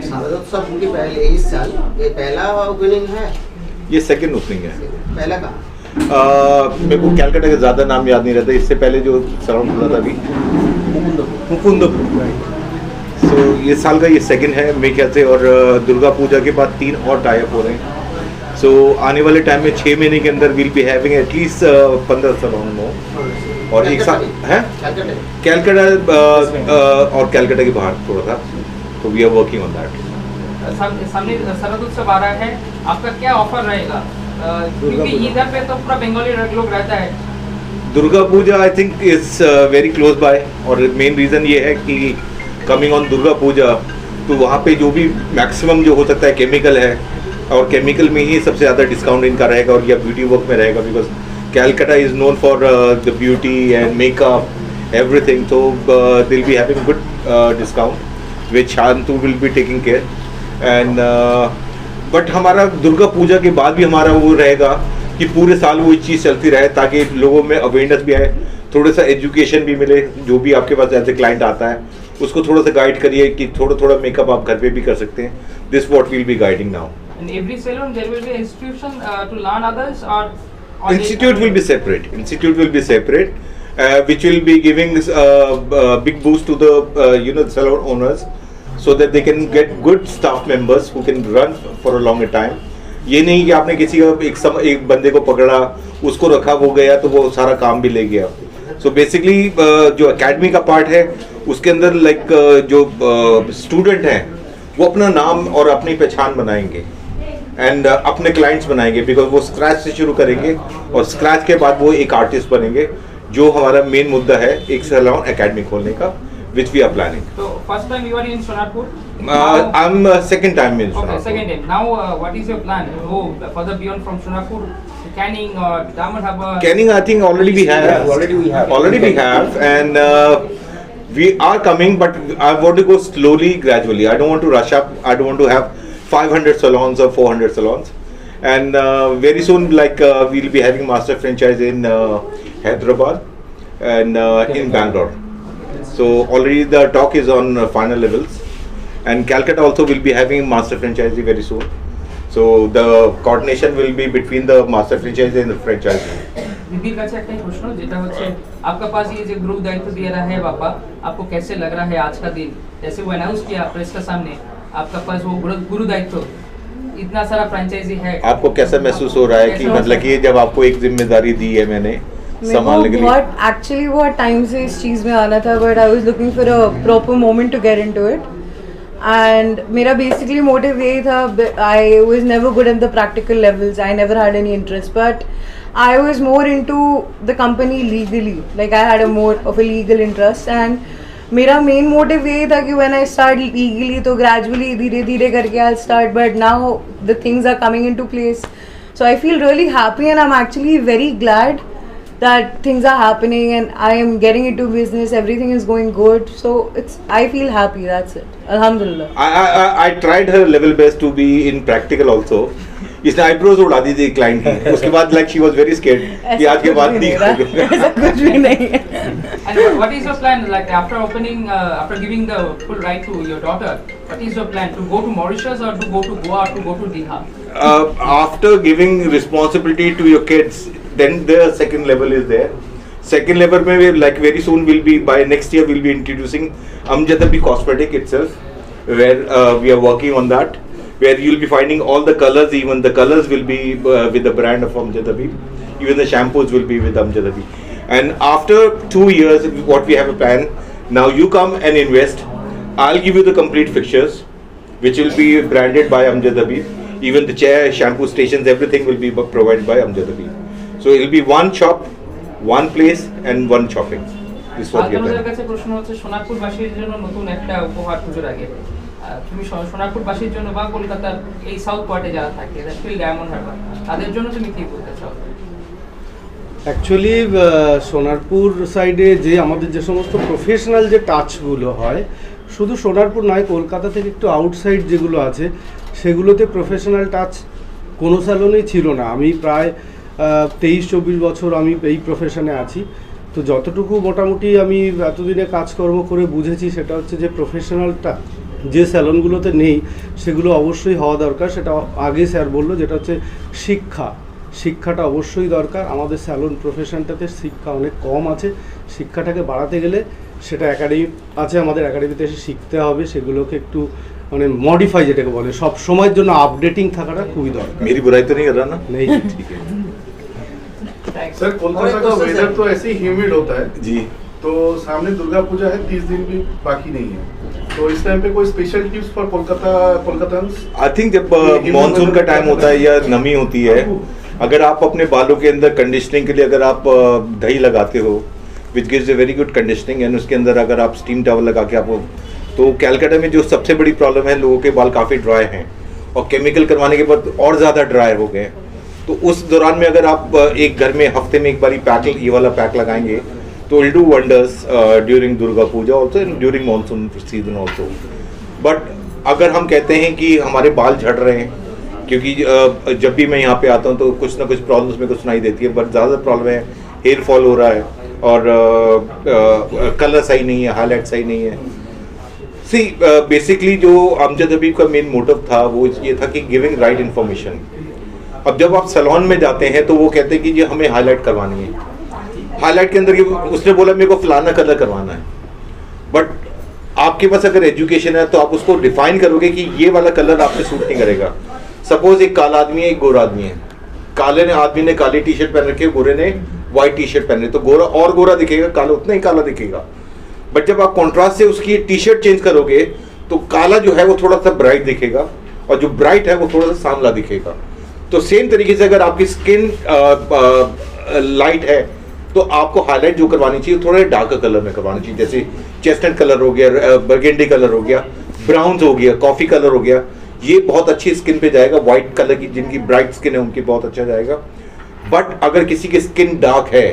शारदोत्सव उनकी पहले इस साल ये पहला ओपनिंग है, ये सेकंड ओपनिंग है। पहला का मेरे को कैलकाटा का ज़्यादा नाम याद नहीं रहता, इससे पहले जो सराउंड खुला था अभी मुकुंदपुर, सो ये साल का ये सेकंड है मेरे ख्याल से। और दुर्गा पूजा के बाद 3 और टाई अप हो रहे हैं। सो आने वाले टाइम में 6 महीने के अंदर will be having at least 15 surround more. और एक साल है कैलकाटा और कैलकाटा के बाहर थोड़ा था, तो we are working on that. सामने शरद उत्सव आ रहा है, आपका क्या ऑफर रहेगा? क्योंकि इधर पे तो पूरा बंगाली लोग रहता है। Durga Puja I think is very close by, और मेन रीज़न ये है कि कमिंग ऑन दुर्गा पूजा तो वहाँ पे जो भी मैक्सिमम जो हो सकता है केमिकल है, और केमिकल में ही सबसे ज़्यादा डिस्काउंट इनका रहेगा और या ब्यूटी वर्क में रहेगा, because Calcutta is known for the beauty and makeup everything. तो they will be having good discount which Shantu will be taking care and but हमारा दुर्गा पूजा के बाद भी हमारा वो रहेगा कि पूरे साल वो चीज़ चलती रहे, ताकि लोगों में अवेयरनेस भी आए, थोड़ा सा एजुकेशन भी मिले। जो भी आपके पास ऐसे क्लाइंट आता है उसको थोड़ा सा गाइड करिए कि थोड़ा थोड़ा मेकअप आप घर पे भी कर सकते हैं। This what will be guiding now. In every salon there will be an institution to learn others, or Institute will be separate. Institute will be separate, which will be giving big boost to the salon owners, so that they can get good staff members who can run for a longer time. ये नहीं कि आपने किसी का एक बंदे को पकड़ा, उसको रखा, वो गया तो वो सारा काम भी ले गया। सो बेसिकली जो एकेडमी का पार्ट है उसके अंदर जो स्टूडेंट हैं वो अपना नाम और अपनी पहचान बनाएंगे एंड अपने क्लाइंट्स बनाएंगे, बिकॉज वो स्क्रैच से शुरू करेंगे और स्क्रैच के बाद वो एक आर्टिस्ट बनेंगे, जो हमारा मेन मुद्दा है एक सैलून एकेडमी खोलने का, which we are planning. So first time you are in Sonarpur? I'm second time in Sonarpur. Okay, second time. Now what is your plan? Go further beyond from Sonarpur, Canning or Daman Harbour? Canning I think already we have. Already we have and we are coming, but I want to go slowly, gradually. I don't want to rush up. I don't want to have 500 salons or 400 salons. And very soon we'll be having master franchise in Hyderabad and in Bangalore. So already the talk is on final levels, and Calcutta also will be having master franchisee very soon. So the coordination will be between the master franchisee and the franchisee. दीदी का একটা প্রশ্ন যেটা হচ্ছে आपका पास ये जो group दायित्व दिया रहा है पापा, आपको कैसे लग रहा है आज का दिन? जैसे वो अनाउंस किया प्रेस के सामने, आपका पास वो गुरु दायित्व, इतना सारा फ्रेंचाइजी है, आपको कैसा महसूस हो रहा है कि मतलब कि जब आपको एक जिम्मेदारी दी है मैंने संभालने के लिए? बहुत टाइम से इस चीज़ में आना था, but I was looking for a proper moment to get into it. And मेरा बेसिकली मोटिव यही था, I was never good at the practical levels, I never had any interest, but I was more into the company legally, like I had a more of a legal interest, and मेरा main motive यही था कि when I start legally तो gradually धीरे धीरे करके I'll start, but now the things are coming into place, so I feel really happy and I'm actually very glad that things are happening and I am getting into business, everything is going good, so I feel happy, that's it, alhamdulillah. I tried her level best to be in practical also. इसने eyebrows उड़ा दी थी client की, उसके बाद she was very scared कि आज के बाद नहीं करेंगे। ऐसा कुछ भी नहीं है। And what is your plan, like after opening, after giving the full right to your daughter, what is your plan, to go to Mauritius or to go to Goa or to go to Diha? After giving responsibility to your kids, then the second level is there. Second level में very soon will be, by next year we'll be introducing Amjadabi cosmetic itself, where we are working on that, where you'll be finding all the colors, even the colors will be with the brand of Amjadabi, even the shampoos will be with Amjadabi. And after 2 years, what we have a plan, now you come and invest, I'll give you the complete fixtures, which will be branded by Amjadabi, even the chair, shampoo stations, everything will be provided by Amjadabi. So it'll be one shop, one place and one shopping. This is what we are planning. কাছে প্রশ্ন হচ্ছে সোনারপুরবাসীর জন্য নতুন একটা উপহার পুজোর আগে, তুমি সোনারপুরবাসীর জন্য বা কলকাতার এই সাউথ পার্টে যারা থাকে, ফিল ডায়মন্ড হারবার, তাদের জন্য তুমি কি বলতে চাও? অ্যাকচুয়ালি সোনারপুর সাইডে যে আমাদের যে সমস্ত প্রফেশনাল যে টাচগুলো হয়, শুধু সোনারপুর নয়, কলকাতা থেকে একটু আউটসাইড যেগুলো আছে সেগুলোতে প্রফেশনাল টাচ কোনো স্যালনেই ছিল না। আমি প্রায় 23-24 বছর আমি এই প্রফেশনে আছি, তো যতটুকু মোটামুটি আমি এতদিনে কাজকর্ম করে বুঝেছি সেটা হচ্ছে যে প্রফেশনাল যে স্যালনগুলোতে নেই সেগুলো অবশ্যই হওয়া দরকার। সেটা আগে স্যার বললো, যেটা হচ্ছে শিক্ষাটা অবশ্যই দরকার। আমাদের স্যালন প্রফেশনটাতে শিক্ষা অনেক কম আছে। শিক্ষাটাকে বাড়াতে গেলে সেটা একাডেমি আছে, আমাদের একাডেমিতে এসে শিখতে হবে, সেগুলোকে একটু মানে মডিফাই যেটাকে বলে সব সময়ের জন্য আপডেটিং থাকাটা খুবই দরকার। मेरी बुराई तो नहीं कर रहा ना? नहीं ठीक है सर, कोलकाता का वेदर तो ऐसे ही ह्यूमिड होता है जी। तो सामने दुर्गा पूजा है, 30 दिन भी बाकी नहीं है, तो इस टाइम पे कोई special tips for Kolkatans? I think जब मानसून का टाइम होता है या नमी होती है, अगर आप अपने बालों के अंदर कंडीशनिंग के लिए अगर आप दही लगाते हो which gives a very good conditioning, and उसके अंदर अगर आप स्टीम टॉवल लगा के आप, तो कैलकाटा में जो सबसे बड़ी प्रॉब्लम है, लोगों के बाल काफ़ी ड्राई हैं और केमिकल करवाने के बाद और ज़्यादा ड्राई हो गए। तो उस दौरान में अगर आप एक घर में हफ्ते में एक बार पैक, ये वाला पैक लगाएंगे तो will do wonders during Durga Puja also and during monsoon season also. But अगर हम कहते हैं कि हमारे बाल झड़ रहे हैं, क्योंकि जब भी मैं यहाँ पे आता हूँ तो कुछ ना कुछ प्रॉब्लम्स मेरे को सुनाई देती है, बट ज़्यादा प्रॉब्लम है हेयर फॉल हो रहा है और कलर सही नहीं है, हाईलाइट सही नहीं है। सी बेसिकली जो अमजद हबीब का मेन मोटिव था वो ये था कि गिविंग राइट इन्फॉर्मेशन। अब जब आप सैलून में जाते हैं तो वो कहते हैं कि ये हमें हाईलाइट करवानी है, हाईलाइट के अंदर उसने बोला मेरे को फलाना कलर करवाना है, बट आपके पास अगर एजुकेशन है तो आप उसको डिफाइन करोगे कि ये वाला कलर आपसे सूट नहीं करेगा। सपोज एक काला आदमी है, एक गोरा आदमी है, काले ने आदमी ने काली टी शर्ट पहन रखी है, गोरे ने व्हाइट टी शर्ट पहन रखी, तो गोरा और गोरा दिखेगा, काला उतना ही काला दिखेगा। बट जब आप कॉन्ट्रास्ट से उसकी टी शर्ट चेंज करोगे तो काला जो है वो थोड़ा सा ब्राइट दिखेगा और जो ब्राइट है वो थोड़ा सा सांवला दिखेगा। तो सेम तरीके से अगर आपकी स्किन लाइट है तो आपको हाईलाइट जो करवानी चाहिए थोड़ा डार्क कलर में करवानी चाहिए, जैसे चेस्टनट कलर हो गया, बर्गेंडी कलर हो गया, ब्राउन हो गया, कॉफी कलर हो गया, ये बहुत अच्छी स्किन पे जाएगा। व्हाइट कलर की जिनकी ब्राइट स्किन है उनकी बहुत अच्छा जाएगा। बट अगर किसी की स्किन डार्क है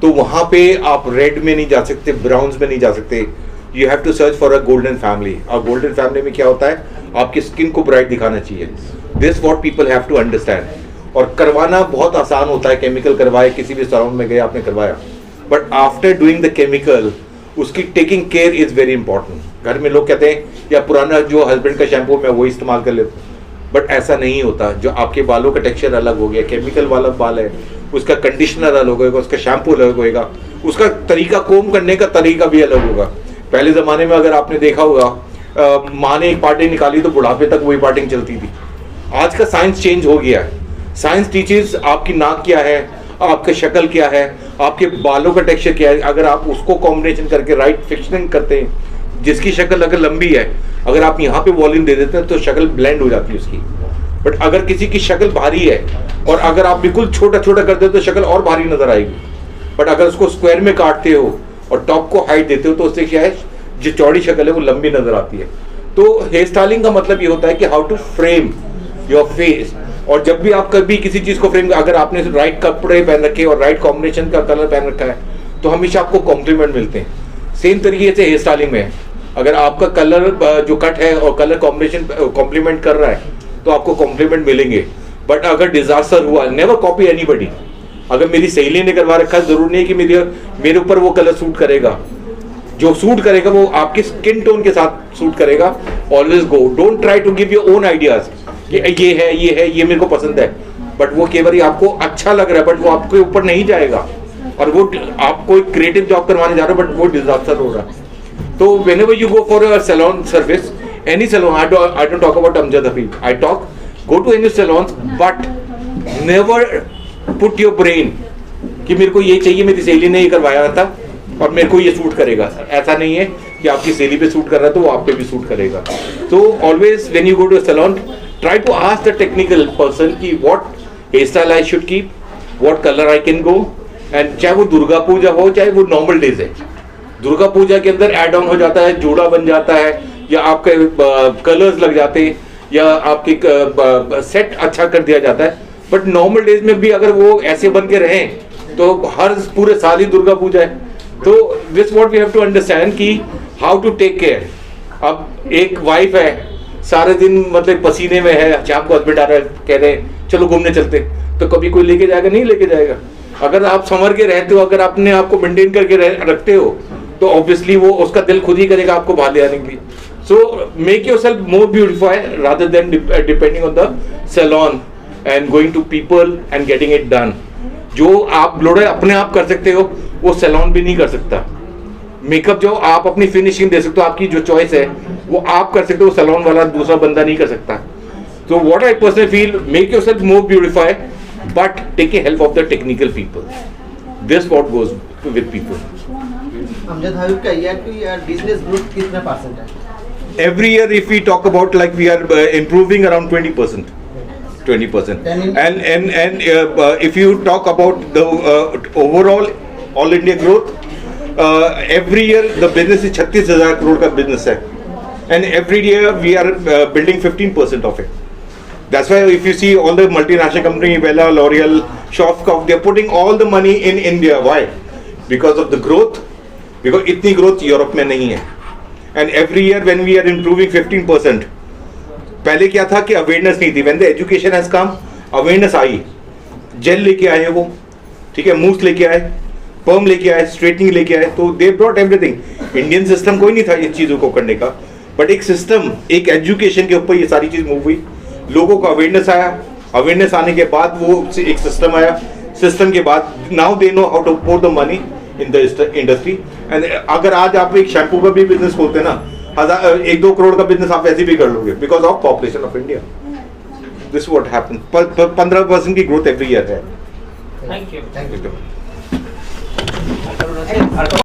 तो वहां पे आप रेड में नहीं जा सकते, ब्राउन में नहीं जा सकते, you have to search for a golden family. और गोल्डन फैमिली में क्या होता है, आपकी स्किन को ब्राइट दिखाना चाहिए। This what people have to understand. और करवाना बहुत आसान होता है, केमिकल करवाए, किसी भी सैलून में गए आपने करवाया, but after doing the chemical उसकी taking care is very important. घर में लोग कहते हैं या पुराना जो हस्बैंड का शैम्पू मैं वही इस्तेमाल कर लेता हूँ, बट ऐसा नहीं होता। जो आपके बालों का टेक्सचर अलग हो गया, केमिकल वाला बाल है, उसका कंडीशनर अलग होगा, उसका शैम्पू अलग होगा, उसका तरीका कोम करने का तरीका भी अलग होगा। पहले ज़माने में अगर आपने देखा होगा माँ ने एक पार्टिंग निकाली तो बुढ़ापे तक वही पार्टिंग चलती थी। आज का साइंस चेंज हो गया है। साइंस टीचर्स आपकी नाक क्या है, आपका शक्ल क्या है, आपके बालों का टेक्सचर क्या है, अगर आप उसको कॉम्बिनेशन करके राइट फिक्सिंग करते हैं, जिसकी शक्ल अगर लंबी है, अगर आप यहाँ पे वॉल्यूम दे देते हैं तो शक्ल ब्लेंड हो जाती है उसकी। बट अगर किसी की शक्ल भारी है और अगर आप बिल्कुल छोटा छोटा कर देते हो तो शक्ल और भारी नजर आएगी। बट अगर उसको स्क्वायर में काटते हो और टॉप को हाइट देते हो तो उससे क्या है, जो चौड़ी शक्ल है वो लंबी नजर आती है। तो हेयर स्टाइलिंग का मतलब ये होता है कि how to frame your face. और जब भी आप कभी किसी चीज को फ्रेम, अगर आपने राइट कपड़े पहन रखे और राइट कॉम्बिनेशन का कलर पहन रखा है तो हमेशा आपको कॉम्प्लीमेंट मिलते हैं। सेम तरीके से हेयर स्टाइलिंग में अगर आपका कलर जो कट है और कलर कॉम्बिनेशन कॉम्प्लीमेंट कर रहा है तो आपको कॉम्प्लीमेंट मिलेंगे। बट अगर डिजास्टर हुआ, नेवर कॉपी एनीबॉडी। अगर मेरी सहेली ने करवा रखा है, जरूर नहीं है कि मेरे ऊपर वो कलर सूट करेगा। जो सूट करेगा वो आपके स्किन टोन के साथ सूट करेगा। Always go, don't try to give your own ideas कि ये मेरे को पसंद है, बट वो केवल आपको अच्छा लग रहा है, बट वो आपके ऊपर नहीं जाएगा और वो आप कोई क्रिएटिव जॉब करवाने जा रहे हो बट वो डिजास्टर हो रहा है। तो whenever you go for a salon service, any salon, I don't talk about Amjad Habib, I talk, go to any salons, but never put your brain कि मेरे को ये चाहिए, मेरी सहेली ने ये करवाया था और मेरे को ये सूट करेगा। ऐसा नहीं है कि आपकी सहेली पे सूट कर रहा है तो वो आप पे भी सूट करेगा। तो always when you go to salon, try to ask the technical person कि what hairstyle I should keep, what color I can go, and चाहे वो दुर्गा पूजा हो चाहे वो नॉर्मल डेज है। दुर्गा पूजा के अंदर एड ऑन हो जाता है, जोड़ा बन जाता है, या आपके कलर्स लग जाते हैं, या आपके सेट अच्छा कर दिया जाता है। बट नॉर्मल डेज में भी अगर वो ऐसे बन के रहें तो हर पूरे साल ही दुर्गा पूजा है। तो this what we have to understand कि हाउ टू टेक केयर। अब एक वाइफ है, सारे दिन मतलब पसीने में है, शाम को हस्बैंड आ रहा है, कह रहे हैं चलो घूमने चलते, तो कभी कोई लेके जाएगा? नहीं लेके जाएगा। अगर आप संवर के रहते हो, अगर अपने आप को मेंटेन करके रखते हो तो ऑब्वियसली वो उसका दिल खुद ही करेगा आपको बाहर ले आने के लिए। So make yourself more beautify rather than depending on the salon and going to people and getting it done. जो आप लोड़े अपने आप कर सकते हो वो सैलून भी नहीं कर सकता. मेकअप जो आप अपनी फिनिशिंग दे सकते हो, आपकी जो चॉइस है वो आप कर सकते हो, सैलून वाला दूसरा बंदा नहीं कर सकता. So what I personally feel, make yourself more beautify, but take a help of the technical people. This what goes with people. Amjad हबीब का year two year business growth कितना परसेंट है? Every year, if we talk about, like, we are improving around 20%. 20%. And if you talk about the overall all India growth, every year the business is 36,000 crore का business है, and every year we are building 15% of it. That's why if you see all the multinational company, Vela, L'Oreal, Schwarzkopf, they're putting all the money in India. Why? Because of the growth. Because इतनी growth Europe में नहीं है. And every year when we are improving 15%, पहले क्या था कि awareness नहीं थी. When the education has come, awareness आई. जेल लेके आए वो, ठीक है, मूस लेके आए, पर्म लेके आए, स्ट्रेटनिंग लेके आए, तो they brought everything. Indian system कोई नहीं था इस चीज़ों को करने का, बट एक सिस्टम, एक एजुकेशन के ऊपर ये सारी चीज़ मूव हुई. लोगों को अवेयरनेस आया, अवेयरनेस आने के बाद वो एक सिस्टम आया. सिस्टम के बाद now they know how to pour the money in the industry. And अगर आज आप एक शैम्पू का भी बिजनेस खोलते ना, 1-2 करोड़ का बिजनेस आप ऐसे भी कर लोगे, because of population of India. This what happen. 15% की ग्रोथ एवरी ईयर है. Thank you. Thank you.